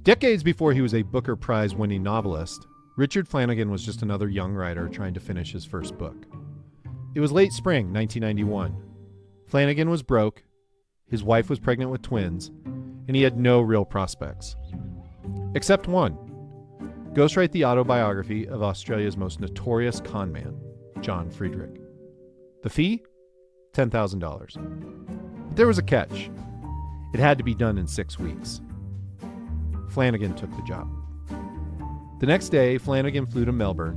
Decades before he was a Booker Prize-winning novelist, Richard Flanagan was just another young writer trying to finish his first book. It was late spring 1991. Flanagan was broke, his wife was pregnant with twins, and he had no real prospects. Except one. Ghostwrite the autobiography of Australia's most notorious conman, John Friedrich. The fee? $10,000. But there was a catch. It had to be done in 6 weeks. Flanagan took the job. The next day, Flanagan flew to Melbourne,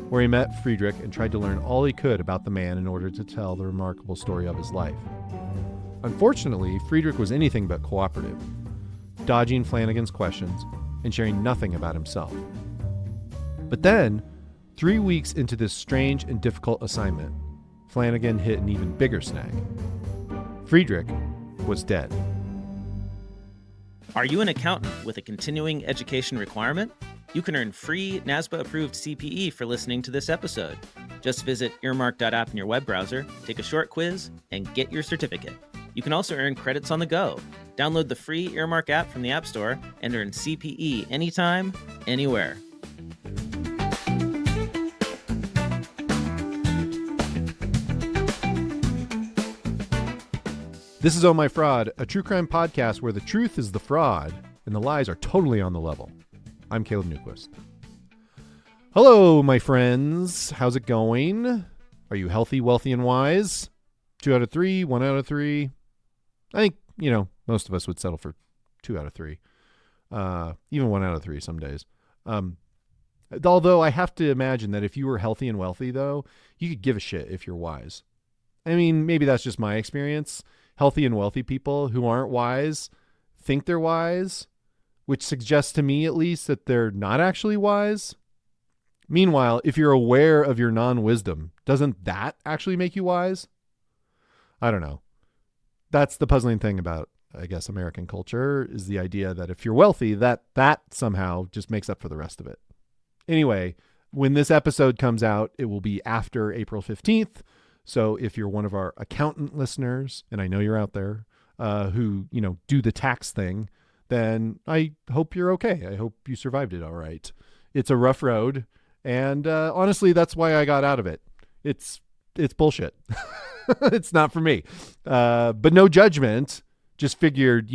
where he met Friedrich and tried to learn all he could about the man in order to tell the remarkable story of his life. Unfortunately, Friedrich was anything but cooperative, dodging Flanagan's questions and sharing nothing about himself. But then, 3 weeks into this strange and difficult assignment, Flanagan hit an even bigger snag. Friedrich was dead. Are you an accountant with a continuing education requirement? You can earn free NASBA-approved CPE for listening to this episode. Just visit earmark.app in your web browser, take a short quiz, and get your certificate. You can also earn credits on the go. Download the free Earmark app from the App Store and earn CPE anytime, anywhere. This is Oh My Fraud, a true crime podcast where the truth is the fraud and the lies are totally on the level. I'm Caleb Newquist. Hello, my friends. How's it going? Are you healthy, wealthy, and wise? 2 out of 3, 1 out of 3. I think, most of us would settle for 2 out of 3. Even 1 out of 3 some days. Although I have to imagine that if you were healthy and wealthy, though, you could give a shit if you're wise. I mean, maybe that's just my experience. Healthy and wealthy people who aren't wise think they're wise, which suggests to me at least that they're not actually wise. Meanwhile, if you're aware of your non-wisdom, doesn't that actually make you wise? I don't know. That's the puzzling thing about, I guess, American culture, is the idea that if you're wealthy, that somehow just makes up for the rest of it. Anyway, when this episode comes out, it will be after April 15th. So if you're one of our accountant listeners, and I know you're out there, who, do the tax thing, then I hope you're okay. I hope you survived it all right. It's a rough road. And honestly, that's why I got out of it. It's bullshit. It's not for me. But no judgment. Just figured,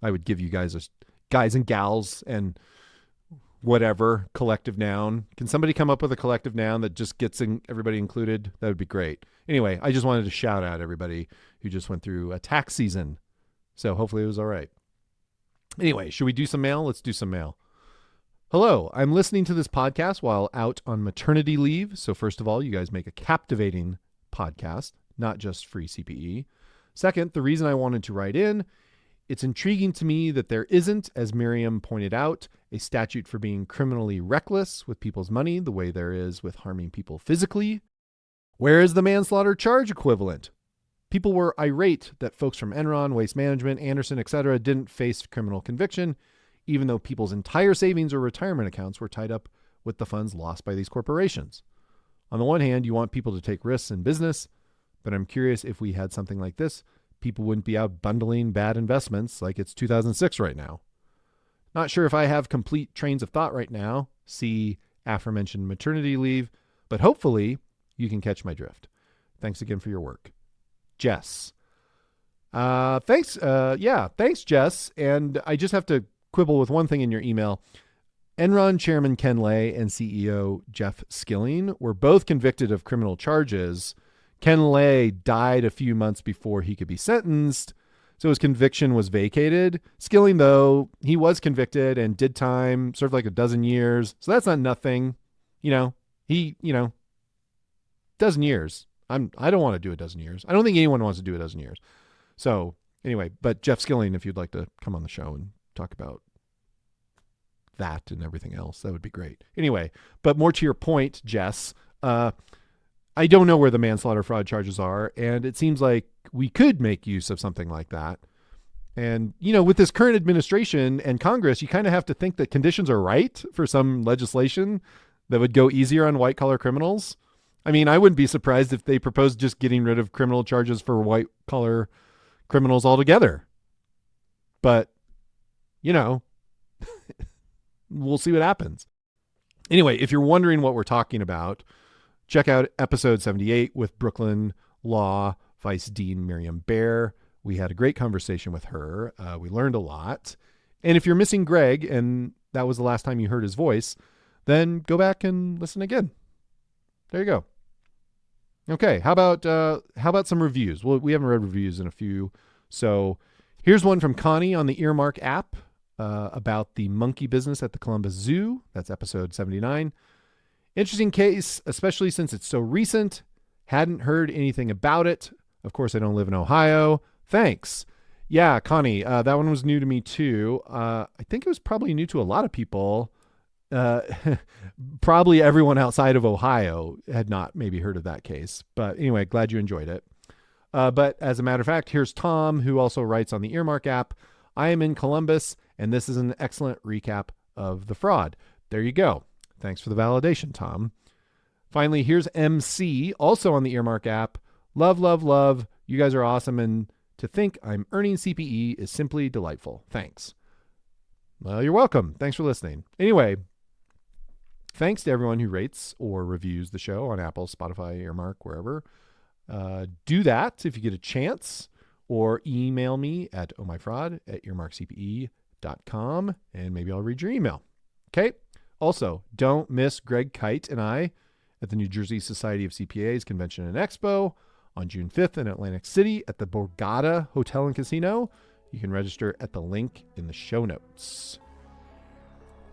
I would give you guys and gals and whatever collective noun. Can somebody come up with a collective noun that just gets everybody included? That would be great. Anyway, I just wanted to shout out everybody who just went through a tax season. So hopefully it was all right. Anyway, should we do some mail? Let's do some mail. Hello, I'm listening to this podcast while out on maternity leave. So first of all, you guys make a captivating podcast, not just free CPE. Second, the reason I wanted to write in, it's intriguing to me that there isn't, as Miriam pointed out, a statute for being criminally reckless with people's money the way there is with harming people physically. Where is the manslaughter charge equivalent? People were irate that folks from Enron, Waste Management, Anderson, etc. didn't face criminal conviction, even though people's entire savings or retirement accounts were tied up with the funds lost by these corporations. On the one hand, you want people to take risks in business, but I'm curious if we had something like this, people wouldn't be out bundling bad investments like it's 2006 right now. Not sure if I have complete trains of thought right now, see aforementioned maternity leave, but hopefully you can catch my drift. Thanks again for your work. Jess. Thanks. Thanks, Jess. And I just have to quibble with one thing in your email. Enron Chairman Ken Lay and CEO Jeff Skilling were both convicted of criminal charges. Ken Lay died a few months before he could be sentenced, so his conviction was vacated. Skilling, though, he was convicted and did time, served like 12 years. So that's not nothing. Dozen years. I don't want to do 12 years. I don't think anyone wants to do 12 years. So anyway, but Jeff Skilling, if you'd like to come on the show and talk about that and everything else, that would be great. Anyway, but more to your point, Jess, I don't know where the manslaughter fraud charges are, and it seems like we could make use of something like that. And, with this current administration and Congress, you kind of have to think that conditions are right for some legislation that would go easier on white-collar criminals. I mean, I wouldn't be surprised if they proposed just getting rid of criminal charges for white-collar criminals altogether. But, we'll see what happens. Anyway, if you're wondering what we're talking about, check out episode 78 with Brooklyn Law Vice Dean Miriam Baer. We had a great conversation with her. We learned a lot. And if you're missing Greg and that was the last time you heard his voice, then go back and listen again. There you go. Okay, how about some reviews? Well, we haven't read reviews in a few. So here's one from Connie on the Earmark app about the monkey business at the Columbus Zoo. That's episode 79. Interesting case, especially since it's so recent. Hadn't heard anything about it. Of course, I don't live in Ohio. Thanks. Yeah, Connie, that one was new to me too. I think it was probably new to a lot of people. Probably everyone outside of Ohio had not maybe heard of that case. But anyway, glad you enjoyed it. But as a matter of fact, here's Tom, who also writes on the Earmark app. I am in Columbus, and this is an excellent recap of the fraud. There you go. Thanks for the validation, Tom. Finally, here's MC, also on the Earmark app. Love, love, love. You guys are awesome, and to think I'm earning CPE is simply delightful. Thanks. Well, you're welcome. Thanks for listening. Anyway, thanks to everyone who rates or reviews the show on Apple, Spotify, Earmark, wherever. Do that if you get a chance, or email me at ohmyfraud@earmarkcpe.com, and maybe I'll read your email. Okay. Also, don't miss Greg Kite and I at the New Jersey Society of CPAs Convention and Expo on June 5th in Atlantic City at the Borgata Hotel and Casino. You can register at the link in the show notes.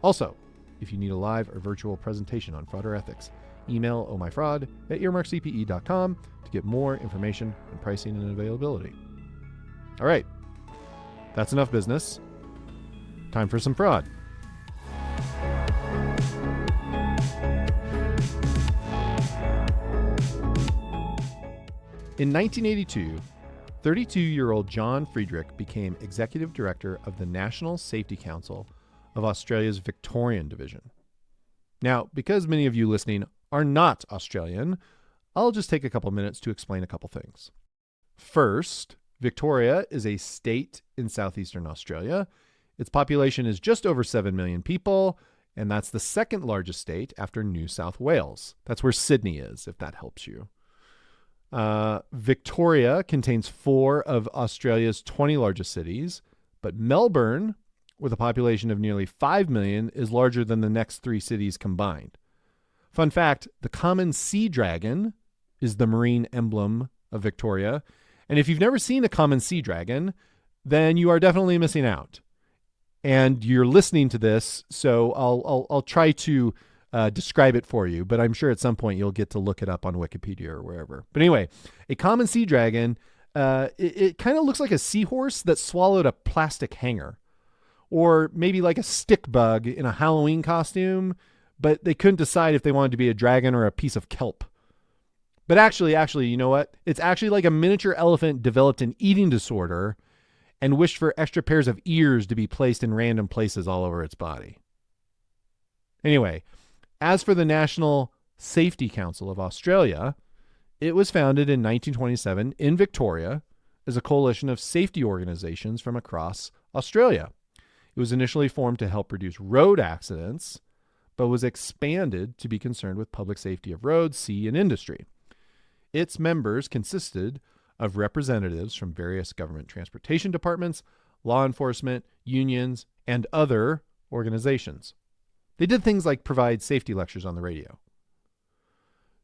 Also, if you need a live or virtual presentation on fraud or ethics, email ohmyfraud@earmarkcpe.com to get more information on pricing and availability. All right, that's enough business. Time for some fraud. In 1982, 32-year-old John Friedrich became executive director of the National Safety Council of Australia's Victorian Division. Now, because many of you listening are not Australian, I'll just take a couple minutes to explain a couple things. First, Victoria is a state in southeastern Australia. Its population is just over 7 million people, and that's the second largest state after New South Wales. That's where Sydney is, if that helps you. Victoria contains 4 of Australia's 20 largest cities, but Melbourne, with a population of nearly 5 million, is larger than the next 3 cities combined. Fun fact, the common seadragon is the marine emblem of Victoria. And if you've never seen a common seadragon, then you are definitely missing out. And you're listening to this, so I'll try to describe it for you, but I'm sure at some point you'll get to look it up on Wikipedia or wherever. But anyway, a common seadragon, it kind of looks like a seahorse that swallowed a plastic hanger, or maybe like a stick bug in a Halloween costume, but they couldn't decide if they wanted to be a dragon or a piece of kelp. But actually, you know what? It's actually like a miniature elephant developed an eating disorder and wished for extra pairs of ears to be placed in random places all over its body. Anyway, as for the National Safety Council of Australia, it was founded in 1927 in Victoria as a coalition of safety organizations from across Australia. It was initially formed to help reduce road accidents, but was expanded to be concerned with public safety of roads, sea, and industry. Its members consisted of representatives from various government transportation departments, law enforcement, unions, and other organizations. They did things like provide safety lectures on the radio.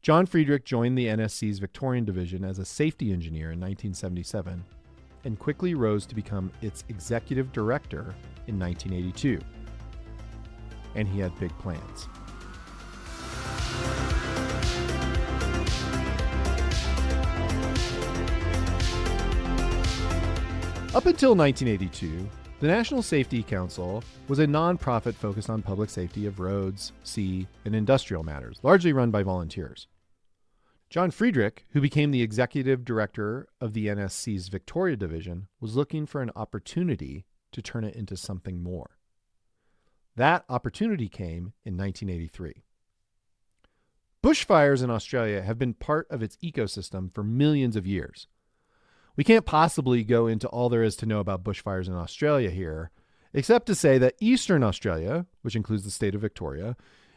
John Friedrich joined the NSC's Victorian Division as a safety engineer in 1977 and quickly rose to become its executive director in 1982. And he had big plans. Up until 1982, the National Safety Council was a nonprofit focused on public safety of roads, sea, and industrial matters, largely run by volunteers. John Friedrich, who became the executive director of the NSC's Victoria Division, was looking for an opportunity to turn it into something more. That opportunity came in 1983. Bushfires in Australia have been part of its ecosystem for millions of years. We can't possibly go into all there is to know about bushfires in Australia here, except to say that Eastern Australia, which includes the state of Victoria,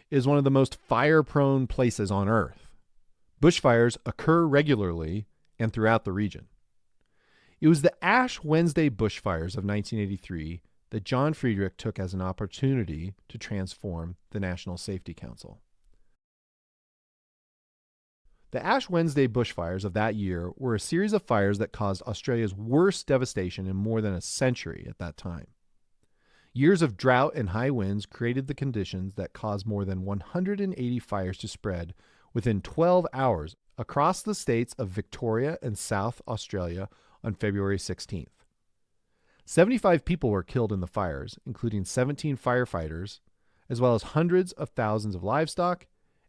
is one of the most fire-prone places on Earth. Bushfires occur regularly and throughout the region. It was the Ash Wednesday bushfires of 1983 that John Friedrich took as an opportunity to transform the National Safety Council. The Ash Wednesday bushfires of that year were a series of fires that caused Australia's worst devastation in more than a century at that time. Years of drought and high winds created the conditions that caused more than 180 fires to spread within 12 hours across the states of Victoria and South Australia on February 16th. 75 people were killed in the fires, including 17 firefighters, as well as hundreds of thousands of livestock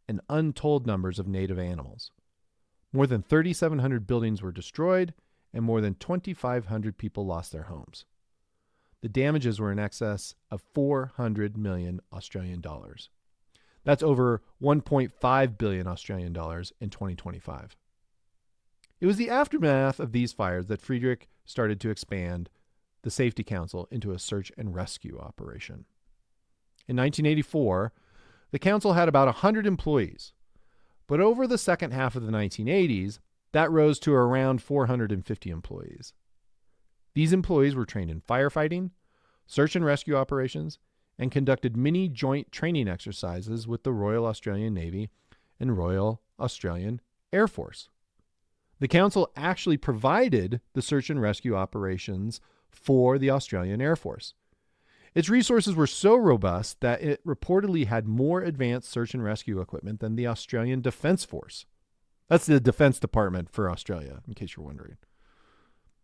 and untold numbers of native animals. More than 3,700 buildings were destroyed, and more than 2,500 people lost their homes. The damages were in excess of 400 million Australian dollars. That's over 1.5 billion Australian dollars in 2025. It was the aftermath of these fires that Friedrich started to expand the Safety Council into a search and rescue operation. In 1984, the council had about 100 employees, but over the second half of the 1980s, that rose to around 450 employees. These employees were trained in firefighting, search and rescue operations, and conducted many joint training exercises with the Royal Australian Navy and Royal Australian Air Force. The council actually provided the search and rescue operations for the Australian Air Force. Its resources were so robust that it reportedly had more advanced search and rescue equipment than the Australian Defence Force. That's the Defense Department for Australia, in case you're wondering.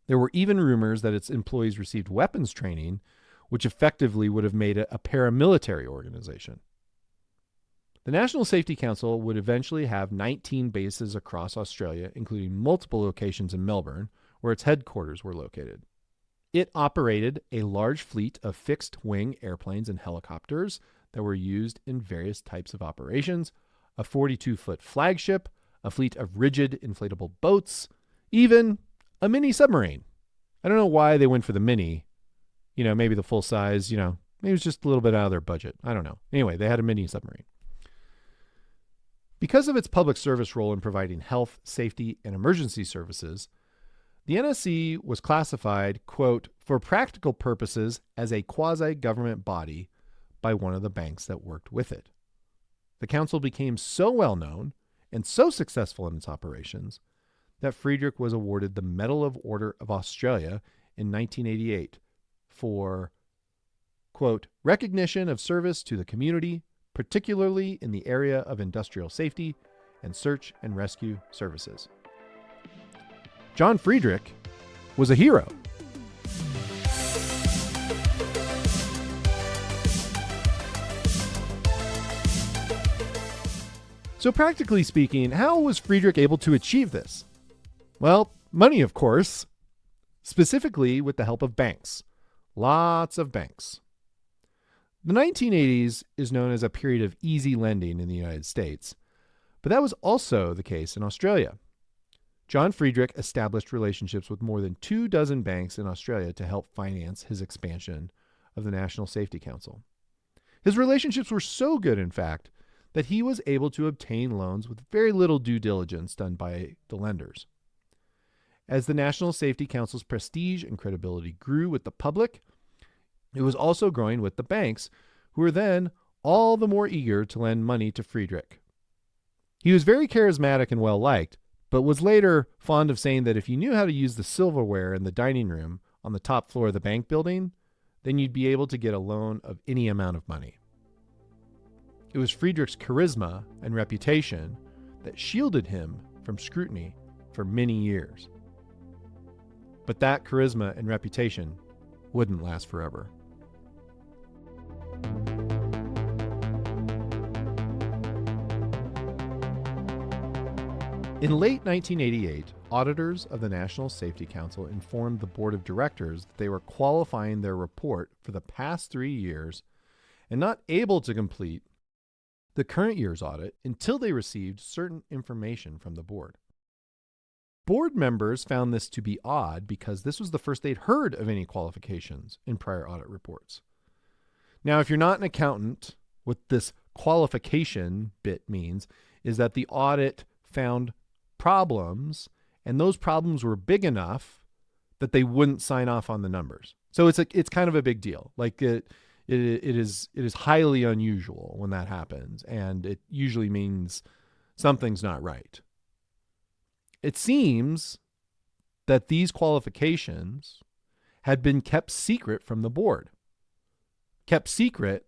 There were even rumors that its employees received weapons training, which effectively would have made it a paramilitary organization. The National Safety Council would eventually have 19 bases across Australia, including multiple locations in Melbourne, where its headquarters were located. It operated a large fleet of fixed-wing airplanes and helicopters that were used in various types of operations, a 42-foot flagship, a fleet of rigid inflatable boats, even a mini submarine. I don't know why they went for the mini. Maybe the full size, maybe it was just a little bit out of their budget. I don't know. Anyway, they had a mini submarine. Because of its public service role in providing health, safety, and emergency services, the NSC was classified, quote, for practical purposes as a quasi-government body by one of the banks that worked with it. The council became so well known and so successful in its operations that Friedrich was awarded the Medal of Order of Australia in 1988 for, quote, recognition of service to the community, particularly in the area of industrial safety and search and rescue services. John Friedrich was a hero. So practically speaking, how was Friedrich able to achieve this? Well, money, of course, specifically with the help of banks. Lots of banks. The 1980s is known as a period of easy lending in the United States, but that was also the case in Australia. John Friedrich established relationships with more than 24 banks in Australia to help finance his expansion of the National Safety Council. His relationships were so good, in fact, that he was able to obtain loans with very little due diligence done by the lenders. As the National Safety Council's prestige and credibility grew with the public, it was also growing with the banks, who were then all the more eager to lend money to Friedrich. He was very charismatic and well-liked, but was later fond of saying that if you knew how to use the silverware in the dining room on the top floor of the bank building, then you'd be able to get a loan of any amount of money. It was Friedrich's charisma and reputation that shielded him from scrutiny for many years. But that charisma and reputation wouldn't last forever. In late 1988, auditors of the National Safety Council informed the board of directors that they were qualifying their report for the past 3 years and not able to complete the current year's audit until they received certain information from the board. Board members found this to be odd because this was the first they'd heard of any qualifications in prior audit reports. Now, if you're not an accountant, what this qualification bit means is that the audit found problems, and those problems were big enough that they wouldn't sign off on the numbers. So it's kind of a big deal. Like it is highly unusual when that happens, and it usually means something's not right. It seems that these qualifications had been kept secret from the board, kept secret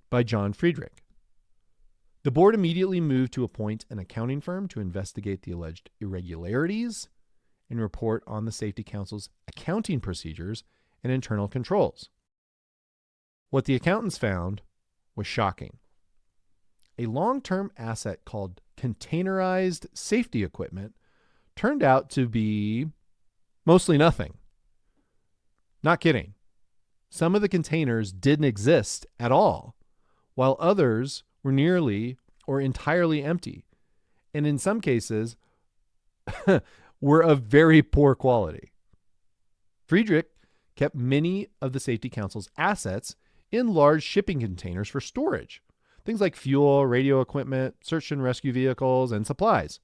by John Friedrich. The board immediately moved to appoint an accounting firm to investigate the alleged irregularities and report on the Safety Council's accounting procedures and internal controls. What the accountants found was shocking. A long-term asset called containerized safety equipment turned out to be mostly nothing. Not kidding. Some of the containers didn't exist at all, while others were nearly or entirely empty, and in some cases were of very poor quality. Friedrich kept many of the Safety Council's assets in large shipping containers for storage, things like fuel, radio equipment, search and rescue vehicles, and supplies.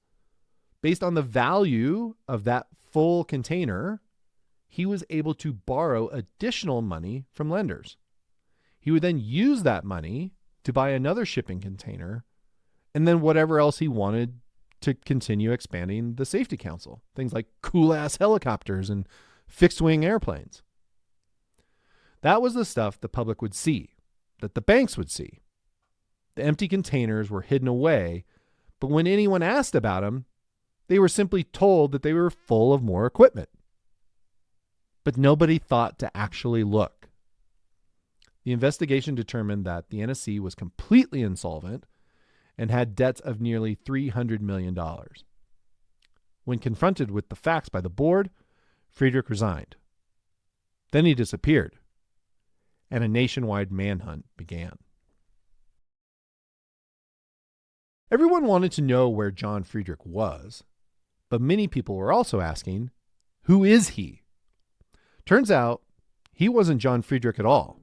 Based on the value of that full container, he was able to borrow additional money from lenders. He would then use that money to buy another shipping container, and then whatever else he wanted to continue expanding the Safety Council, things like cool-ass helicopters and fixed-wing airplanes. That was the stuff the public would see, that the banks would see. The empty containers were hidden away, but when anyone asked about them, they were simply told that they were full of more equipment. But nobody thought to actually look. The investigation determined that the NSC was completely insolvent and had debts of nearly $300 million. When confronted with the facts by the board, Friedrich resigned. Then he disappeared, and a nationwide manhunt began. Everyone wanted to know where John Friedrich was, but many people were also asking, who is he? Turns out, he wasn't John Friedrich at all.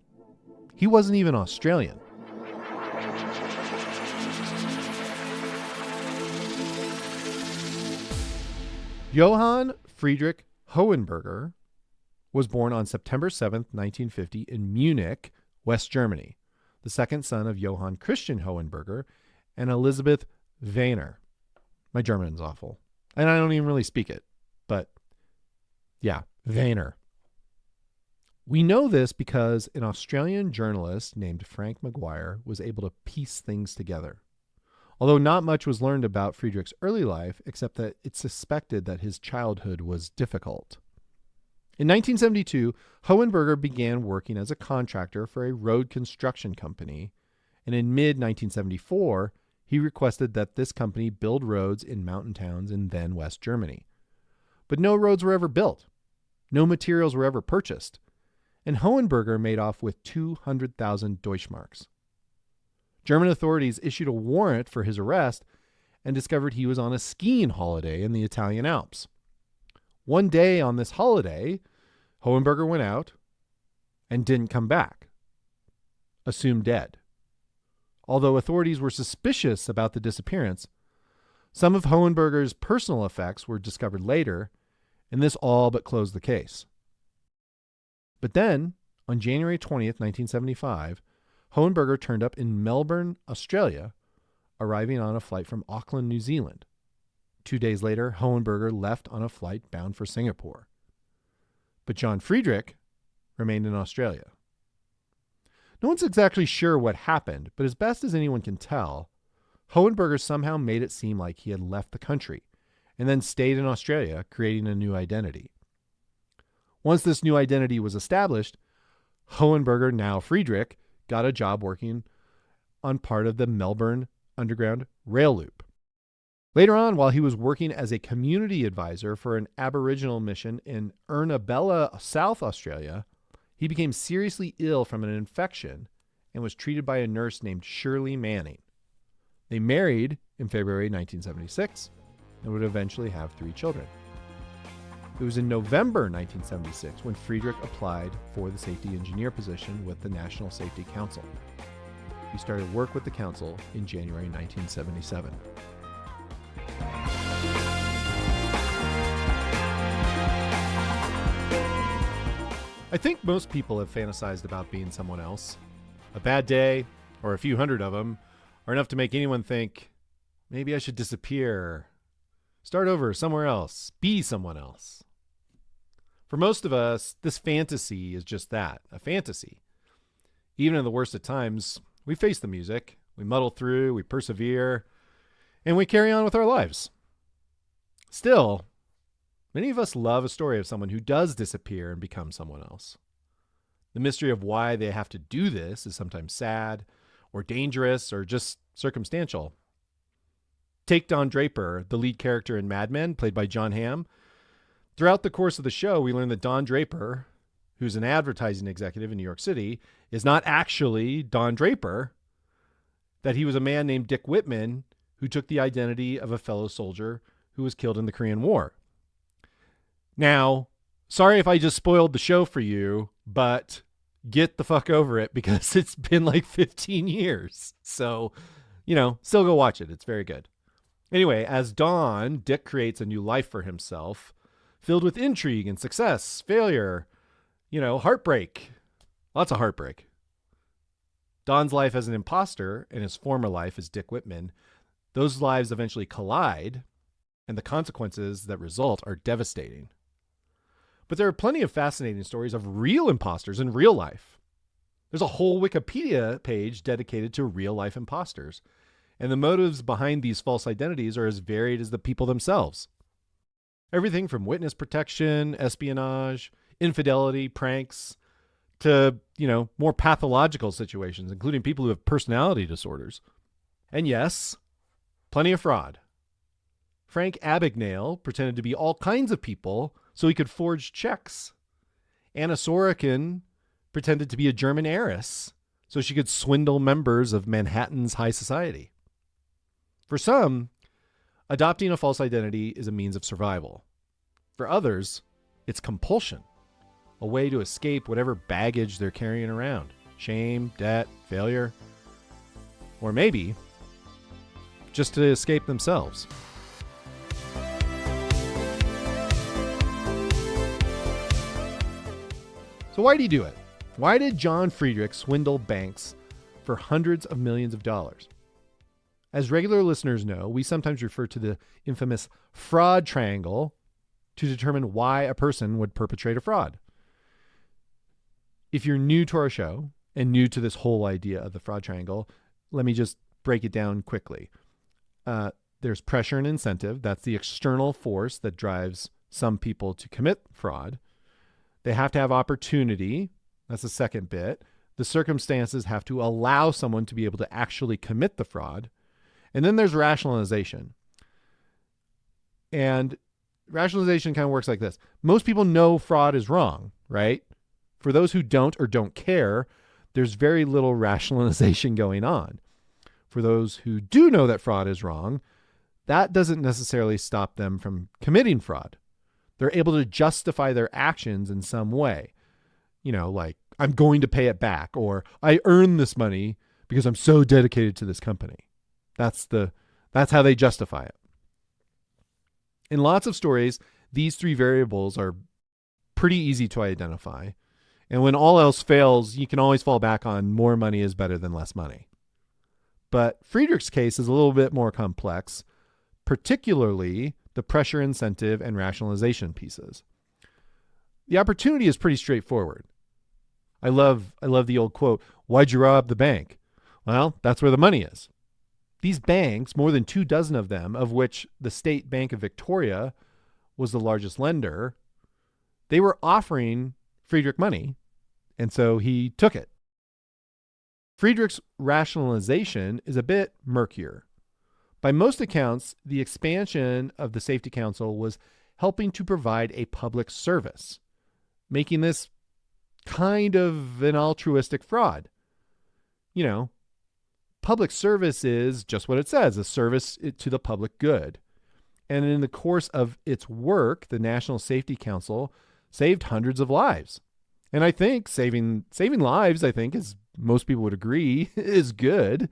He wasn't even Australian. Johann Friedrich Hohenberger was born on September 7th, 1950 in Munich, West Germany, the second son of Johann Christian Hohenberger and Elisabeth Wehner. My German's awful, and I don't even really speak it, but yeah, Wehner. We know this because an Australian journalist named Frank Maguire was able to piece things together. Although not much was learned about Friedrich's early life, except that it's suspected that his childhood was difficult. In 1972, Hohenberger began working as a contractor for a road construction company, and in mid-1974, he requested that this company build roads in mountain towns in then West Germany. But no roads were ever built. No materials were ever purchased. And Hohenberger made off with 200,000 Deutschmarks. German authorities issued a warrant for his arrest and discovered he was on a skiing holiday in the Italian Alps. One day on this holiday, Hohenberger went out and didn't come back, assumed dead. Although authorities were suspicious about the disappearance, some of Hohenberger's personal effects were discovered later, and this all but closed the case. But then, on January 20th, 1975, Hohenberger turned up in Melbourne, Australia, arriving on a flight from Auckland, New Zealand. 2 days later, Hohenberger left on a flight bound for Singapore. But John Friedrich remained in Australia. No one's exactly sure what happened, but as best as anyone can tell, Hohenberger somehow made it seem like he had left the country and then stayed in Australia, creating a new identity. Once this new identity was established, Hohenberger, now Friedrich, got a job working on part of the Melbourne Underground Rail Loop. Later on, while he was working as a community advisor for an Aboriginal mission in Ernabella, South Australia, he became seriously ill from an infection and was treated by a nurse named Shirley Manning. They married in February 1976 and would eventually have 3 children. It was in November 1976 when Friedrich applied for the safety engineer position with the National Safety Council. He started work with the council in January 1977. I think most people have fantasized about being someone else. A bad day, or a few hundred of them, are enough to make anyone think, maybe I should disappear, start over somewhere else, be someone else. For most of us, this fantasy is just that, a fantasy. Even in the worst of times, we face the music, we muddle through, we persevere, and we carry on with our lives. Still, many of us love a story of someone who does disappear and become someone else. The mystery of why they have to do this is sometimes sad, or dangerous, or just circumstantial. Take Don Draper, the lead character in Mad Men, played by John Hamm. Throughout the course of the show, we learn that Don Draper, who's an advertising executive in New York City, is not actually Don Draper, that he was a man named Dick Whitman who took the identity of a fellow soldier who was killed in the Korean War. Now, sorry if I just spoiled the show for you, but get the fuck over it because it's been like 15 years. So, still go watch it. It's very good. Anyway, as Don, Dick creates a new life for himself, filled with intrigue and success, failure, heartbreak. Lots of heartbreak. Don's life as an imposter and his former life as Dick Whitman, those lives eventually collide, and the consequences that result are devastating. But there are plenty of fascinating stories of real imposters in real life. There's a whole Wikipedia page dedicated to real-life imposters, and the motives behind these false identities are as varied as the people themselves. Everything from witness protection, espionage, infidelity, pranks, to, more pathological situations, including people who have personality disorders. And yes, plenty of fraud. Frank Abagnale pretended to be all kinds of people so he could forge checks. Anna Sorokin pretended to be a German heiress so she could swindle members of Manhattan's high society. For some, adopting a false identity is a means of survival. For others, it's compulsion, a way to escape whatever baggage they're carrying around. Shame, debt, failure, or maybe just to escape themselves. So why did he do it? Why did John Friedrich swindle banks for hundreds of millions of dollars? As regular listeners know, we sometimes refer to the infamous fraud triangle to determine why a person would perpetrate a fraud. If you're new to our show and new to this whole idea of the fraud triangle, let me just break it down quickly. There's pressure and incentive. That's the external force that drives some people to commit fraud. They have to have opportunity. That's the second bit. The circumstances have to allow someone to be able to actually commit the fraud. And then there's rationalization. And rationalization kind of works like this. Most people know fraud is wrong, right? For those who don't or don't care, there's very little rationalization going on. For those who do know that fraud is wrong, that doesn't necessarily stop them from committing fraud. They're able to justify their actions in some way. Like, I'm going to pay it back, or I earned this money because I'm so dedicated to this company. That's how they justify it. In lots of stories, these three variables are pretty easy to identify. And when all else fails, you can always fall back on more money is better than less money. But Friedrich's case is a little bit more complex, particularly the pressure, incentive, and rationalization pieces. The opportunity is pretty straightforward. I love the old quote, "Why'd you rob the bank?" Well, that's where the money is. These banks, more than 24 of them, of which the State Bank of Victoria was the largest lender, they were offering Friedrich money, and so he took it. Friedrich's rationalization is a bit murkier. By most accounts, the expansion of the Safety Council was helping to provide a public service, making this kind of an altruistic fraud. Public service is just what it says, a service to the public good. And in the course of its work, the National Safety Council saved hundreds of lives. And I think saving lives, I think, as most people would agree, is good.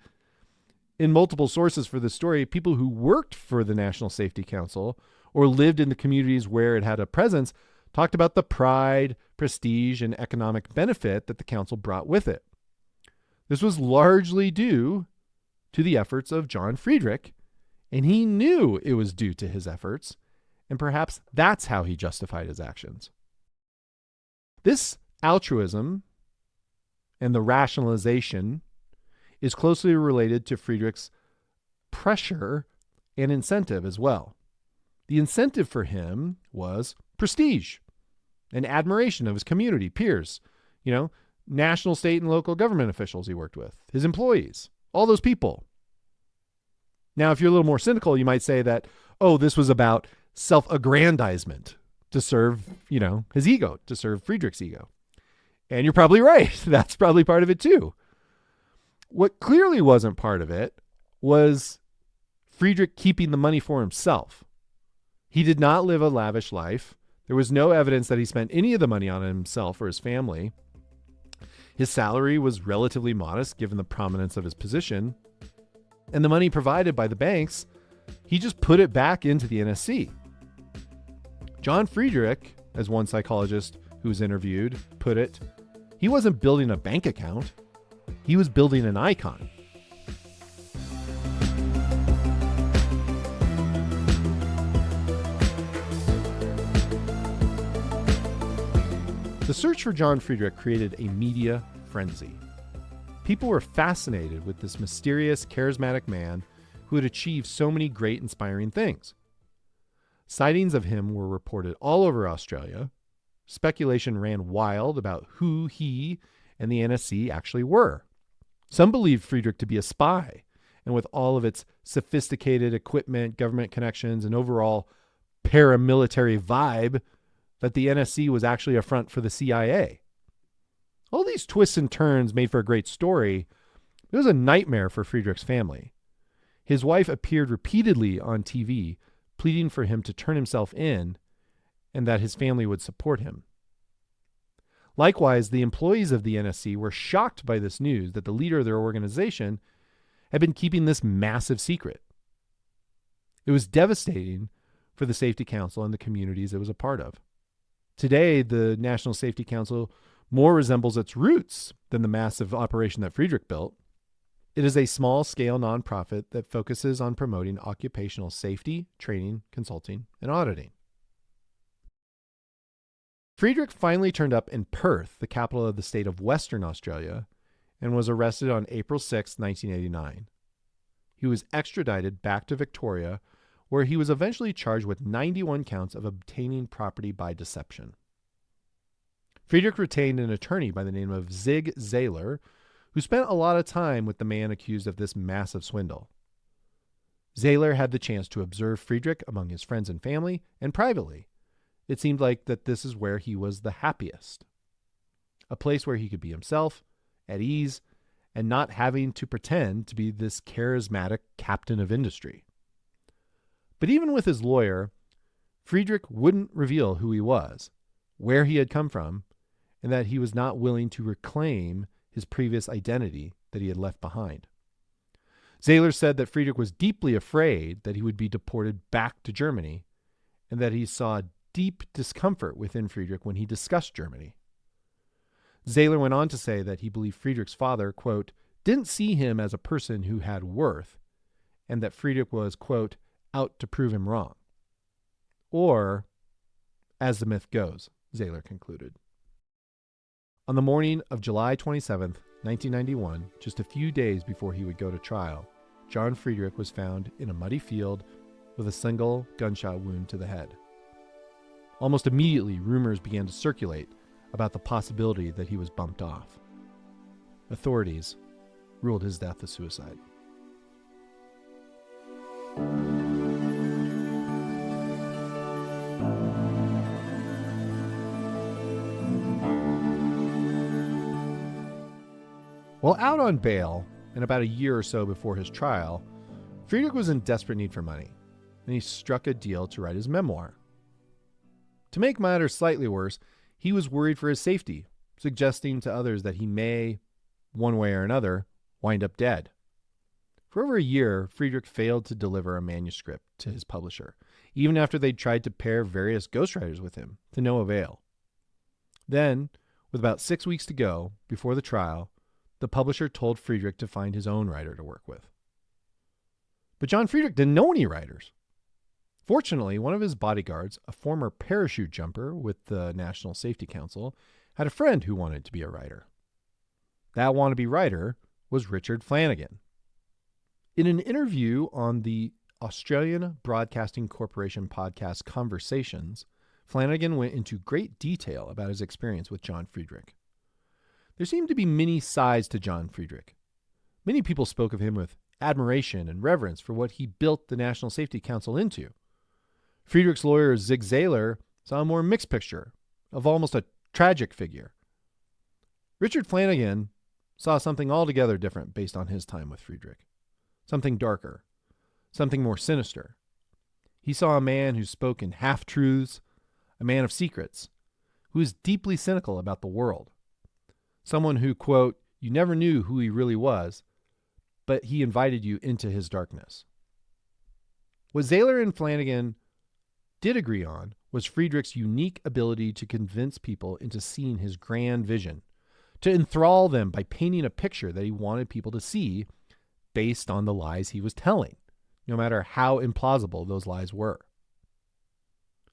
In multiple sources for this story, people who worked for the National Safety Council or lived in the communities where it had a presence talked about the pride, prestige, and economic benefit that the council brought with it. This was largely due to the efforts of John Friedrich, and he knew it was due to his efforts, and perhaps that's how he justified his actions. This altruism and the rationalization is closely related to Friedrich's pressure and incentive as well. The incentive for him was prestige and admiration of his community, peers, national, state, and local government officials he worked with, his employees, all those people. Now, if you're a little more cynical, you might say that, this was about self-aggrandizement to serve, his ego, to serve Friedrich's ego. And you're probably right. That's probably part of it too. What clearly wasn't part of it was Friedrich keeping the money for himself. He did not live a lavish life. There was no evidence that he spent any of the money on himself or his family. His salary was relatively modest given the prominence of his position. And the money provided by the banks, he just put it back into the NSC. John Friedrich, as one psychologist who was interviewed put it, he wasn't building a bank account. He was building an icon. The search for John Friedrich created a media frenzy. People were fascinated with this mysterious, charismatic man who had achieved so many great, inspiring things. Sightings of him were reported all over Australia. Speculation ran wild about who he and the NSC actually were. Some believed Friedrich to be a spy, and with all of its sophisticated equipment, government connections, and overall paramilitary vibe, that the NSC was actually a front for the CIA. All these twists and turns made for a great story. It was a nightmare for Friedrich's family. His wife appeared repeatedly on TV, pleading for him to turn himself in and that his family would support him. Likewise, the employees of the NSC were shocked by this news that the leader of their organization had been keeping this massive secret. It was devastating for the Safety Council and the communities it was a part of. Today, the National Safety Council more resembles its roots than the massive operation that Friedrich built. It is a small-scale nonprofit that focuses on promoting occupational safety, training, consulting, and auditing. Friedrich finally turned up in Perth, the capital of the state of Western Australia, and was arrested on April 6, 1989. He was extradited back to Victoria, where he was eventually charged with 91 counts of obtaining property by deception. Friedrich retained an attorney by the name of Zig Zayler, who spent a lot of time with the man accused of this massive swindle. Zayler had the chance to observe Friedrich among his friends and family, and privately. It seemed like that this is where he was the happiest. A place where he could be himself, at ease, and not having to pretend to be this charismatic captain of industry. But even with his lawyer, Friedrich wouldn't reveal who he was, where he had come from, and that he was not willing to reclaim his previous identity that he had left behind. Zayler said that Friedrich was deeply afraid that he would be deported back to Germany, and that he saw deep discomfort within Friedrich when he discussed Germany. Zayler went on to say that he believed Friedrich's father, quote, didn't see him as a person who had worth, and that Friedrich was, quote, out to prove him wrong. Or, as the myth goes, Zayler concluded. On the morning of July 27, 1991, just a few days before he would go to trial, John Friedrich was found in a muddy field with a single gunshot wound to the head. Almost immediately, rumors began to circulate about the possibility that he was bumped off. Authorities ruled his death a suicide. While out on bail, and about a year or so before his trial, Friedrich was in desperate need for money. and he struck a deal to write his memoir. To make matters slightly worse, he was worried for his safety, suggesting to others that he may, one way or another, wind up dead. For over a year, Friedrich failed to deliver a manuscript to his publisher, even after they'd tried to pair various ghostwriters with him, to no avail. Then, with about 6 weeks to go before the trial, the publisher told Friedrich to find his own writer to work with. But John Friedrich didn't know any writers. Fortunately, one of his bodyguards, a former parachute jumper with the National Safety Council, had a friend who wanted to be a writer. That wannabe writer was Richard Flanagan. In an interview on the Australian Broadcasting Corporation podcast Conversations, Flanagan went into great detail about his experience with John Friedrich. There seemed to be many sides to John Friedrich. Many people spoke of him with admiration and reverence for what he built the National Safety Council into. Friedrich's lawyer, Zig Zayler, saw a more mixed picture of almost a tragic figure. Richard Flanagan saw something altogether different based on his time with Friedrich. Something darker, something more sinister. He saw a man who spoke in half-truths, a man of secrets, who is deeply cynical about the world. Someone who, quote, you never knew who he really was, but he invited you into his darkness. What Zayler and Flanagan did agree on was Friedrich's unique ability to convince people into seeing his grand vision, to enthrall them by painting a picture that he wanted people to see based on the lies he was telling, no matter how implausible those lies were.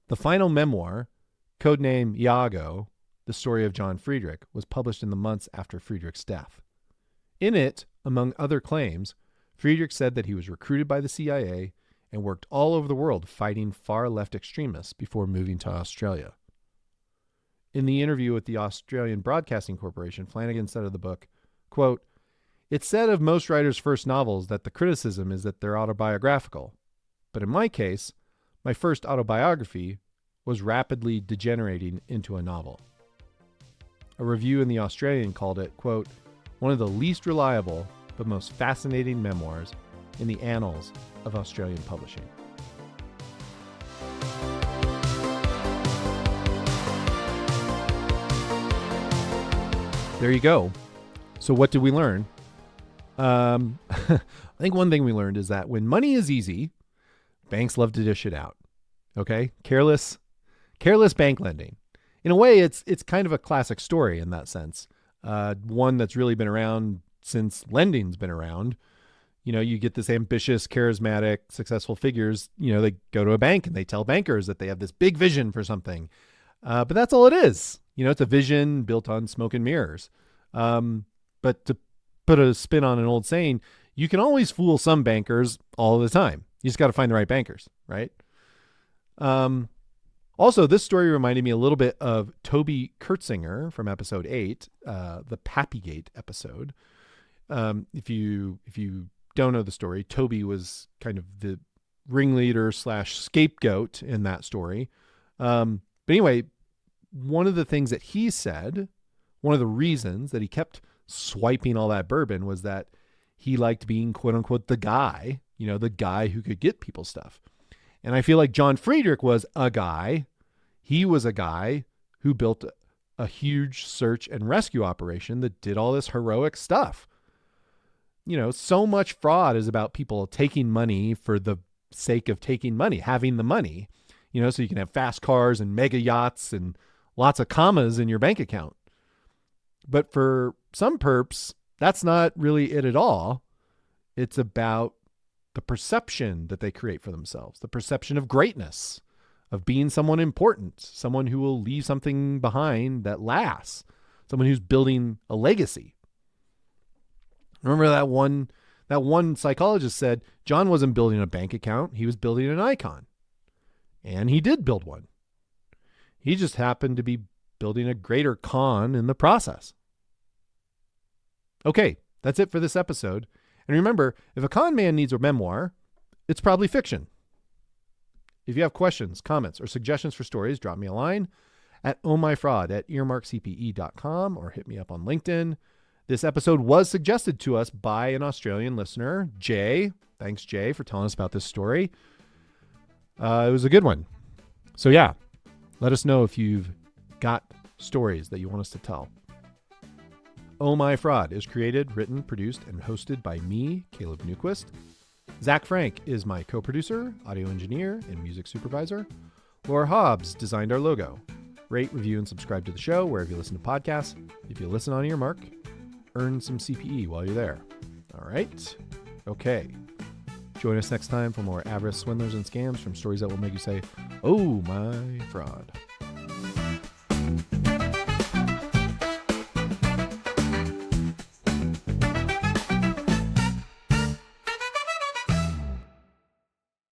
The final memoir, codename Iago, The Story of John Friedrich, was published in the months after Friedrich's death. In it, among other claims, Friedrich said that he was recruited by the CIA and worked all over the world fighting far-left extremists before moving to Australia. In the interview with the Australian Broadcasting Corporation, Flanagan said of the book, quote, it's said of most writers' first novels that the criticism is that they're autobiographical. But in my case, my first autobiography was rapidly degenerating into a novel. A review in the Australian called it, quote, one of the least reliable but most fascinating memoirs in the annals of Australian publishing. There you go. So what did we learn? I think one thing we learned is that when money is easy, banks love to dish it out. Okay? Careless bank lending. In a way, it's kind of a classic story in that sense. One that's really been around since lending's been around. You know, you get this ambitious, charismatic, successful figures, you know, they go to a bank and they tell bankers that they have this big vision for something. But that's all it is. You know, it's a vision built on smoke and mirrors. But to put a spin on an old saying, you can always fool some bankers all the time. You just got to find the right bankers, right? Also, this story reminded me a little bit of Toby Kurtzinger from episode 8, the Pappygate episode. If you don't know the story, Toby was kind of the ringleader / scapegoat in that story. But anyway, one of the things that he said, one of the reasons that he kept swiping all that bourbon was that he liked being, quote unquote, the guy, you know, the guy who could get people stuff. And I feel like John Friedrich was a guy. He was a guy who built a huge search and rescue operation that did all this heroic stuff. You know, so much fraud is about people taking money for the sake of taking money, having the money, you know, so you can have fast cars and mega yachts and lots of commas in your bank account. But for some perps, that's not really it at all. It's about the perception that they create for themselves, the perception of greatness, of being someone important, someone who will leave something behind that lasts, someone who's building a legacy. Remember that one psychologist said John wasn't building a bank account, he was building an icon. And he did build one. He just happened to be building a greater con in the process. Okay, that's it for this episode. And remember, if a con man needs a memoir, it's probably fiction. If you have questions, comments, or suggestions for stories, drop me a line at ohmyfraud@earmarkcpe.com or hit me up on LinkedIn. This episode was suggested to us by an Australian listener, Jay. Thanks, Jay, for telling us about this story. It was a good one. So yeah, let us know if you've got stories that you want us to tell. Oh My Fraud is created, written, produced, and hosted by me, Caleb Newquist. Zach Frank is my co-producer, audio engineer, and music supervisor. Laura Hobbs designed our logo. Rate, review, and subscribe to the show wherever you listen to podcasts. If you listen on Earmark, earn some CPE while you're there. All right? Okay. Join us next time for more avarice, swindlers, and scams from stories that will make you say, oh my fraud.